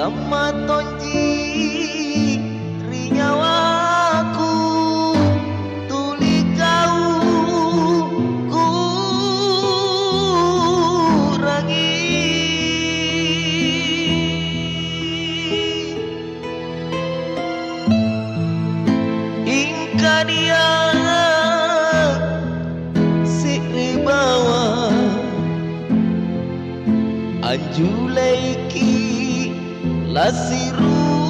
lama tonji rinyawaku tuli kau kurangi ingka dia si ribawa anjulaiki lasirurunga